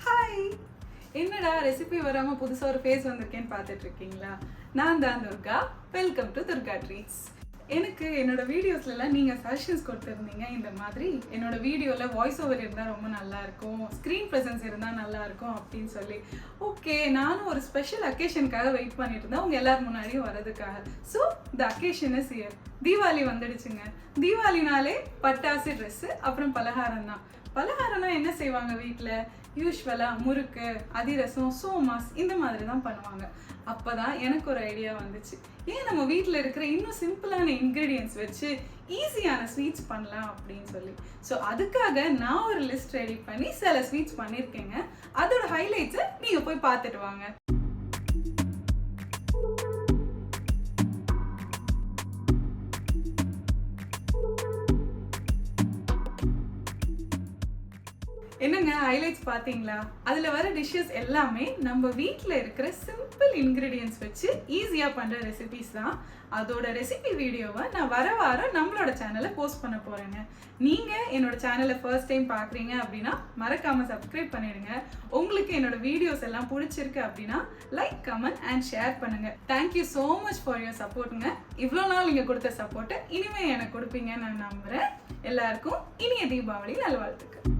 Hi, என்னடா recipe வராமல் புதுசாக ஒரு ஃபேஸ் வந்திருக்கேன்னு பார்த்துட்டு இருக்கீங்களா? நான் தான் Durga. Welcome to Durga treats. எனக்கு என்னோட வீடியோஸ்லாம் நீங்கள் சஜஷன்ஸ் கொடுத்துருந்தீங்க. இந்த மாதிரி என்னோட வீடியோவில் வாய்ஸ் ஓவர் இருந்தால் ரொம்ப நல்லாயிருக்கும், ஸ்க்ரீன் ப்ரெசன்ஸ் இருந்தால் நல்லாயிருக்கும் அப்படின்னு சொல்லி. ஓகே, நானும் ஒரு ஸ்பெஷல் அக்கேஷனுக்காக வெயிட் பண்ணிட்டு இருந்தேன், உங்கள் எல்லோரும் முன்னாடியும் வரதுக்காக. So the occasion is here. Deepavali வந்துடுச்சுங்க. தீபாவளினாலே பட்டாசு, ட்ரெஸ்ஸு, அப்புறம் பலகாரம் தான். பலகாரம்னா என்ன செய்வாங்க வீட்டில்? யூஸ்வலாக முறுக்கு, அதிரசம், சோமாஸ் இந்த மாதிரி தான் பண்ணுவாங்க. அப்போ தான் எனக்கு ஒரு ஐடியா வந்துச்சு, ஏன் நம்ம வீட்டில் இருக்கிற இன்னும் சிம்பிளான இன்க்ரீடியன்ஸ் வச்சு ஈஸியான ஸ்வீட்ஸ் பண்ணலாம் அப்படின்னு சொல்லி. ஸோ அதுக்காக நான் ஒரு லிஸ்ட் ரெடி பண்ணி சில ஸ்வீட்ஸ் பண்ணியிருக்கேங்க. அதோட ஹைலைட்ஸை நீங்கள் போய் பார்த்துட்டு வாங்க. என்னங்க ஹைலைட்ஸ் பார்த்தீங்களா? அதில் வர டிஷ்ஷஸ் எல்லாமே நம்ம வீட்டில் இருக்கிற சிம்பிள் இன்க்ரீடியன்ஸ் வச்சு ஈஸியாக பண்ணுற ரெசிபிஸ் தான். அதோட ரெசிபி வீடியோவை நான் வர வாரம் நம்மளோட சேனலை போஸ்ட் பண்ண போகிறேங்க. நீங்கள் என்னோட சேனலை ஃபர்ஸ்ட் டைம் பார்க்குறீங்க அப்படின்னா மறக்காமல் சப்ஸ்கிரைப் பண்ணிடுங்க. உங்களுக்கு என்னோட வீடியோஸ் எல்லாம் பிடிச்சிருக்கு அப்படின்னா லைக், கமெண்ட் அண்ட் ஷேர் பண்ணுங்கள். Thank you so much for your சப்போர்ட்டுங்க. இவ்வளோ நாள் நீங்கள் கொடுத்த சப்போர்ட்டை இனிமேல் எனக்கு கொடுப்பீங்கன்னு நான் நம்புகிறேன். எல்லாருக்கும் இனிய தீபாவளி நல்வாழ்த்துக்கள்.